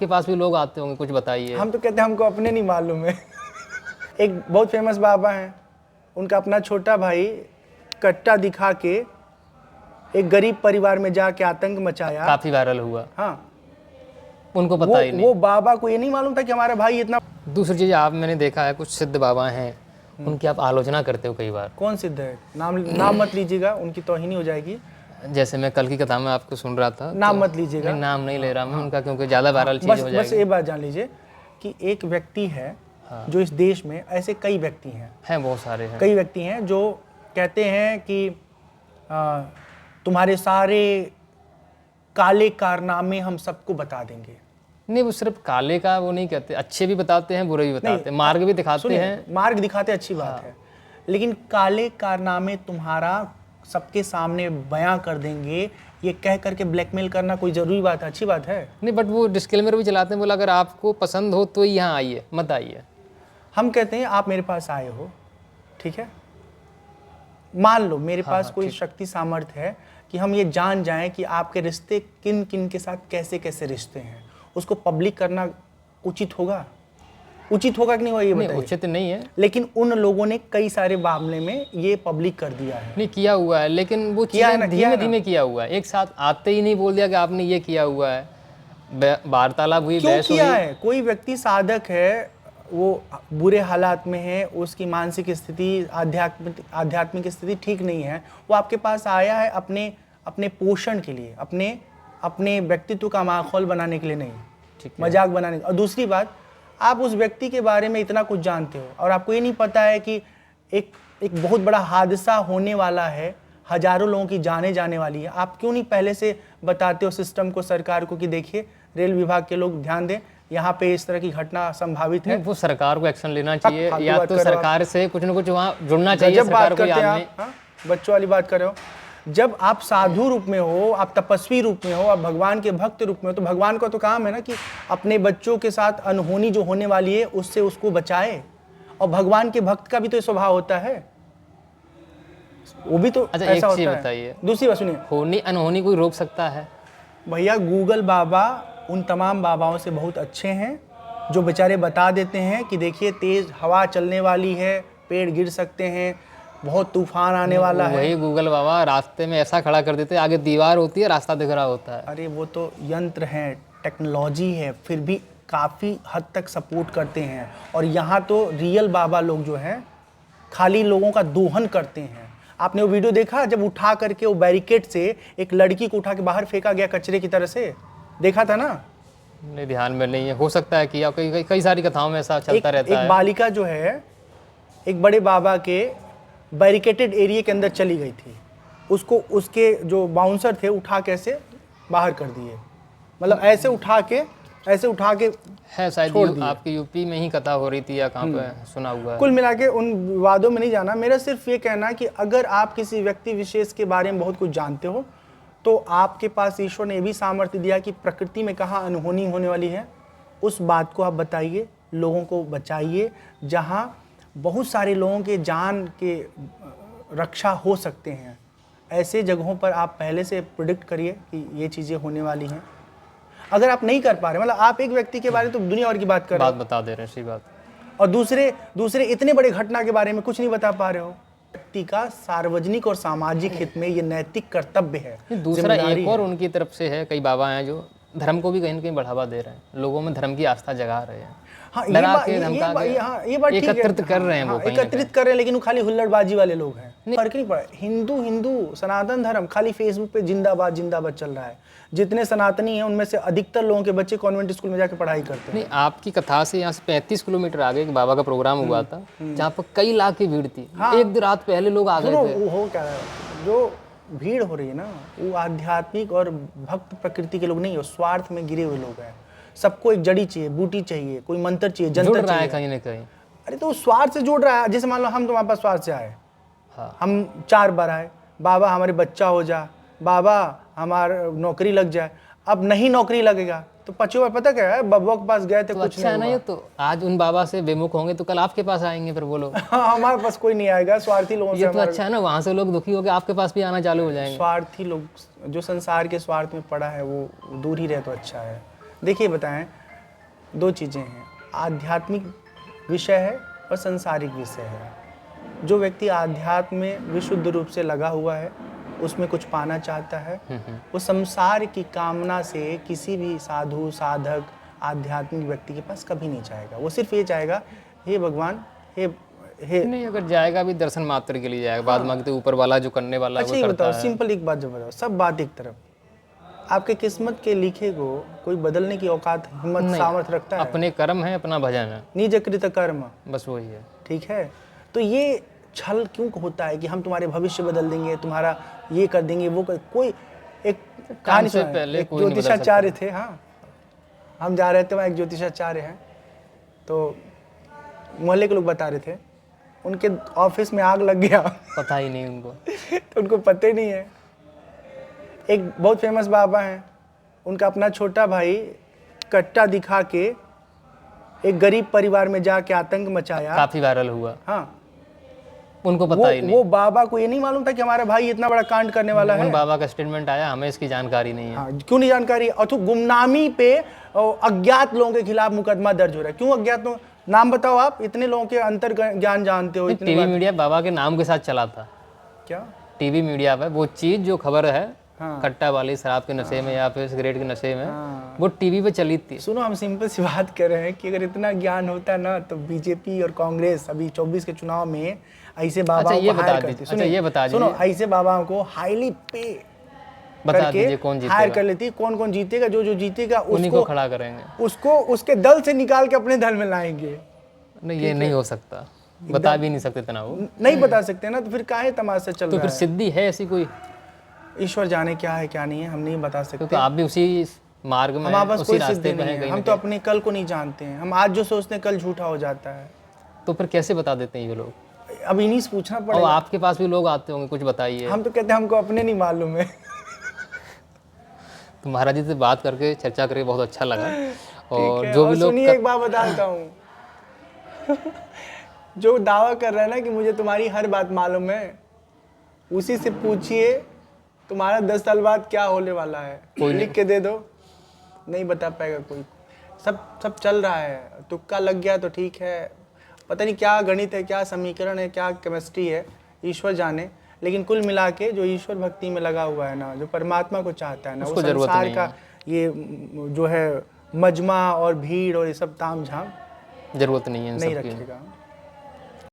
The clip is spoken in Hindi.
आपके पास भी लोग आते होंगे, कुछ बताइए। हम तो कहते हैं हमको अपने नहीं मालूम है। एक बहुत फेमस बाबा हैं, उनका अपना छोटा भाई कट्टा दिखा के एक गरीब परिवार में जाके आतंक मचाया, काफी वायरल हुआ। हाँ, उनको पता ही नहीं। वो बाबा को ये नहीं मालूम था कि हमारा भाई इतना। दूसरी चीज, आप मैंने देखा है कुछ सिद्ध बाबा हैं, उनकी आप आलोचना करते हो कई बार। कौन सिद्ध है? नाम मत लीजिएगा, उनकी तौहीनी हो जाएगी। जैसे मैं कल की कथा में आपको सुन रहा था, नाम मत लीजिएगा। नहीं, नाम नहीं ले रहा मैं उनका, क्योंकि ज्यादा वायरल चीज हो बस जाएगी। ये बात जान लीजिए कि एक व्यक्ति है जो इस देश में, ऐसे कई व्यक्ति हैं, बहुत सारे हैं, कई व्यक्ति हैं जो कहते हैं कि तुम्हारे सारे काले कारनामे हम सबको बता देंगे। नहीं, वो सिर्फ काले का वो नहीं कहते, अच्छे भी बताते हैं, बुरे भी बताते हैं, मार्ग भी दिखाते हैं। मार्ग दिखाते अच्छी बात है, लेकिन काले कारनामे तुम्हारा सबके सामने बयां कर देंगे, ये कह करके ब्लैकमेल करना कोई जरूरी बात है, अच्छी बात है? नहीं, बट वो डिस्क्लेमर भी चलाते हैं, बोला अगर आपको पसंद हो तो यहाँ आइए, मत आइए। हम कहते हैं आप मेरे पास आए हो, ठीक है, मान लो मेरे पास कोई शक्ति सामर्थ्य है कि हम ये जान जाएं कि आपके रिश्ते किन किन के साथ कैसे कैसे रिश्ते हैं, उसको पब्लिक करना उचित होगा? उचित होगा कि नहीं होगा ये बताइए। उचित नहीं है, लेकिन उन लोगों ने कई सारे मामले में ये पब्लिक कर दिया है। नहीं किया हुआ है, लेकिन वो चीज़ें धीमे धीमे किया हुआ है, एक साथ आते ही नहीं बोल दिया कि आपने ये किया हुआ है। वार्तालाप हुई, बहस हुई। किया है, कोई व्यक्ति साधक है, वो बुरे हालात में है, उसकी मानसिक स्थिति, आध्यात्मिक स्थिति ठीक नहीं है, वो आपके पास आया है अपने पोषण के लिए, अपने व्यक्तित्व का माहौल बनाने के लिए नहीं, मजाक बनाने। और दूसरी बात, आप उस व्यक्ति के बारे में इतना कुछ जानते हो और आपको ये नहीं पता है कि एक बहुत बड़ा हादसा होने वाला है, हजारों लोगों की जाने जाने वाली है, आप क्यों नहीं पहले से बताते हो सिस्टम को, सरकार को, कि देखिए रेल विभाग के लोग ध्यान दें, यहाँ पे इस तरह की घटना संभावित है। वो सरकार को एक्शन लेना चाहिए, या तो सरकार से कुछ न कुछ वहाँ जुड़ना चाहिए। सरकार को बच्चों वाली बात कर रहे हो। जब आप साधु रूप में हो, आप तपस्वी रूप में हो, आप भगवान के भक्त रूप में हो, तो भगवान का तो काम है ना कि अपने बच्चों के साथ अनहोनी जो होने वाली है उससे उसको बचाए। और भगवान के भक्त का भी तो स्वभाव होता है, वो भी तो अच्छा, ऐसा एक चीज होता है। बताइए, दूसरी बात सुनिए, होनी अनहोनी कोई रोक सकता है? भैया गूगल बाबा उन तमाम बाबाओं से बहुत अच्छे हैं जो बेचारे बता देते हैं कि देखिए तेज हवा चलने वाली है, पेड़ गिर सकते हैं, बहुत तूफान आने वाला है। वही गूगल बाबा रास्ते में ऐसा खड़ा कर देते हैं, आगे दीवार होती है, रास्ता दिख रहा होता है। अरे वो तो यंत्र है, टेक्नोलॉजी है, फिर भी काफ़ी हद तक सपोर्ट करते हैं। और यहाँ तो रियल बाबा लोग जो हैं खाली लोगों का दोहन करते हैं। आपने वो वीडियो देखा जब उठा करके वो बैरिकेड से एक लड़की को उठा के बाहर फेंका गया कचरे की तरह से, देखा था ना? नहीं, ध्यान में नहीं है, हो सकता है कि कई सारी कथाओं में ऐसा चलता रहता है। एक बालिका जो है एक बड़े बाबा के बैरिकेटेड एरिया के अंदर चली गई थी, उसको उसके जो बाउंसर थे उठा के ऐसे बाहर कर दिए, मतलब ऐसे उठा के है शायद आपकी यूपी में ही कथा हो रही थी या कहाँ पे सुना हुआ है। कुल मिला के उन विवादों में नहीं जाना, मेरा सिर्फ ये कहना कि अगर आप किसी व्यक्ति विशेष के बारे में बहुत कुछ जानते हो तो आपके पास ईश्वर ने भी सामर्थ्य दिया कि प्रकृति में कहाँ अनहोनी होने वाली है, उस बात को आप बताइए, लोगों को बचाइए। जहाँ बहुत सारे लोगों के जान के रक्षा हो सकते हैं, ऐसे जगहों पर आप पहले से प्रेडिक्ट करिए कि ये चीज़ें होने वाली हैं। अगर आप नहीं कर पा रहे, मतलब आप एक व्यक्ति के बारे में तो दुनिया भर की बात कर रहे हो, बात बता दे रहे हैं, सही बात, और दूसरे इतने बड़े घटना के बारे में कुछ नहीं बता पा रहे हो। व्यक्ति का सार्वजनिक और सामाजिक हित में ये नैतिक कर्तव्य है। दूसरा एक और उनकी तरफ से है, कई बाबा हैं जो धर्म को भी कहीं न कहीं बढ़ावा दे रहे हैं, लोगों में धर्म की आस्था जगा रहे हैं। हाँ, ये बात एकत्रित कर रहे हैं, वो एकत्रित कर रहे हैं, लेकिन वो खाली हुल्लड़बाजी वाले लोग हैं। फर्क नहीं पड़ा। हिंदू सनातन धर्म खाली फेसबुक पे जिंदाबाद जिंदाबाद चल रहा है। जितने सनातनी हैं उनमें से अधिकतर लोगों के बच्चे कॉन्वेंट स्कूल में जाके पढ़ाई करते हैं। नहीं, आपकी कथा से यहाँ से 35 किलोमीटर आगे एक बाबा का प्रोग्राम हुआ था जहाँ पर कई लाख की भीड़ थी। एक रात पहले लोग आ गए थे। वो क्या है, जो भीड़ हो रही है ना, वो आध्यात्मिक और भक्त प्रकृति के लोग नहीं हो, स्वार्थ में गिरे हुए लोग हैं। सबको एक जड़ी चाहिए, बूटी चाहिए, कोई मंत्र चाहिए, जंतर चाहिए, कहीं ना कहीं। अरे तो स्वार्थ से जुड़ रहा है। जैसे मान लो हम तुम्हारे पास स्वार्थ से आए, हम 4 बार आए, बाबा हमारे बच्चा हो जा, बाबा हमारा नौकरी लग जाए। अब नहीं नौकरी लगेगा तो 5 बार पता क्या है, बब्बा के पास गए थे, तो कुछ अच्छा नहीं। तो आज उन बाबा से विमुख होंगे तो कल आपके पास आएंगे फिर वो लोग। हमारे पास कोई नहीं आएगा, स्वार्थी लोगों से। ये तो अच्छा है ना, वहाँ से लोग दुखी होकर आपके पास भी आना चालू हो जाएंगे। स्वार्थी लोग जो संसार के स्वार्थ में पड़ा है वो दूर ही रहे तो अच्छा है। देखिए बताएं, दो चीज़ें हैं, आध्यात्मिक विषय है और संसारिक विषय है। जो व्यक्ति आध्यात्म में विशुद्ध रूप से लगा हुआ है, उसमें कुछ पाना चाहता है, वो संसार की कामना से किसी भी साधु साधक आध्यात्मिक व्यक्ति के पास कभी नहीं जाएगा। वो सिर्फ ये चाहेगा, हे भगवान, हे नहीं, अगर जाएगा भी दर्शन मात्र के लिए जाएगा, बाद मांगते ऊपर वाला जो करने वाला है अच्छा वो ये करता बताओ, है। सिंपल एक बात जो बताओ, सब बात एक तरफ, आपके किस्मत के लिखे को कोई बदलने की औकात, हिम्मत, सामर्थ्य रखता है? अपने कर्म है, अपना भजन है, निज कृत कर्म, बस वही है। ठीक है। तो ये छल क्यों होता है कि हम तुम्हारे भविष्य बदल देंगे, तुम्हारा ये कर देंगे, वो कर, कोई एक कहानी से सुना है, पहले एक कोई नहीं बदल ज्योतिषाचार्य थे, हाँ हम जा रहे थे वहाँ, एक ज्योतिषाचार्य हैं, तो मोहल्ले के लोग बता रहे थे उनके ऑफिस में आग लग गया पता ही नहीं उनको। तो उनको पता ही नहीं है। एक बहुत फेमस बाबा हैं, उनका अपना छोटा भाई कट्टा दिखा के एक गरीब परिवार में जाके आतंक मचाया, काफी वायरल हुआ, हाँ उनको पता ही नहीं। वो बाबा को ये नहीं मालूम था कि हमारा भाई इतना बड़ा कांड करने वाला है। उन बाबा का स्टेटमेंट आया, हमें इसकी जानकारी नहीं है। हाँ, क्यों नहीं जानकारी? और तो गुमनामी पे अज्ञात लोगों के खिलाफ मुकदमा दर्ज हो रहा है। क्यों अज्ञात लोग? नाम बताओ आप, इतने लोगों के अंतर ज्ञान जानते हो, इतनी टीवी मीडिया बाबा के नाम के साथ चला था। क्या टीवी मीडिया पे वो चीज जो खबर है, हाँ। कट्टा वाली शराब के नशे में या फिर सिगरेट के नशे में, वो टीवी पे चली थी। सुनो, हम सिंपल सी बात कर रहे हैं कि अगर इतना ज्ञान होता ना तो बीजेपी और कांग्रेस अभी 24 के चुनाव में ऐसे बाबाओं ये को बता हायर दीजिए। करती। अच्छा, ये बता सुनो, दीजिए। ऐसे बाबाओं को हाईली पे बता दीजिए कौन हायर जीतेगा, कर लेती, कौन कौन जीतेगा, जो जीतेगा उन्हीं को उसको खड़ा करेंगे। उसके दल से निकाल के अपने दल में लाएंगे। नहीं, ये नहीं हो सकता, बता भी नहीं सकते इतना वो। नहीं बता सकते ना, तो फिर काहे तमाशा चल तो रहा फिर है? सिद्धि है ऐसी कोई? ईश्वर जाने क्या है क्या नहीं है, हम नहीं बता सकते। क्योंकि आप भी उसी मार्ग में हमारे पास उसी कोई रास्ते सिद्धि पे नहीं हैं है, कहीं हम ना तो कहीं। अपने कल को नहीं जानते हैं। हम आज जो सोचते हैं कल झूठा हो जाता है। तो फिर कैसे बता देते हैं ये लोग? अब इन्हीं से पूछना और पड़ेगा। आपके पास भी लोग आते होंगे, कुछ बताइए। हम तो कहते हैं हमको अपने नहीं मालूम है। तो महाराज जी से बात करके, चर्चा करके बहुत अच्छा लगा। और ठीक है, जो और भी लोग सुनिए एक बात बताता हूँ जो दावा कर रहा है ना कि मुझे तुम्हारी हर बात मालूम है, उसी से पूछिए तुम्हारा 10 साल बाद क्या होने वाला है, लिख के दे दो, नहीं बता पाएगा कोई। सब चल रहा है, तुक्का लग गया तो ठीक है, पता नहीं क्या गणित है, क्या समीकरण है, क्या केमिस्ट्री है, ईश्वर जाने। लेकिन कुल मिला के जो ईश्वर भक्ति में लगा हुआ है ना, जो परमात्मा को चाहता है ना, वो संसार का ये जो है मजमा और भीड़ और ये सब ताम झाम जरूरत नहीं है, नहीं रखेगा।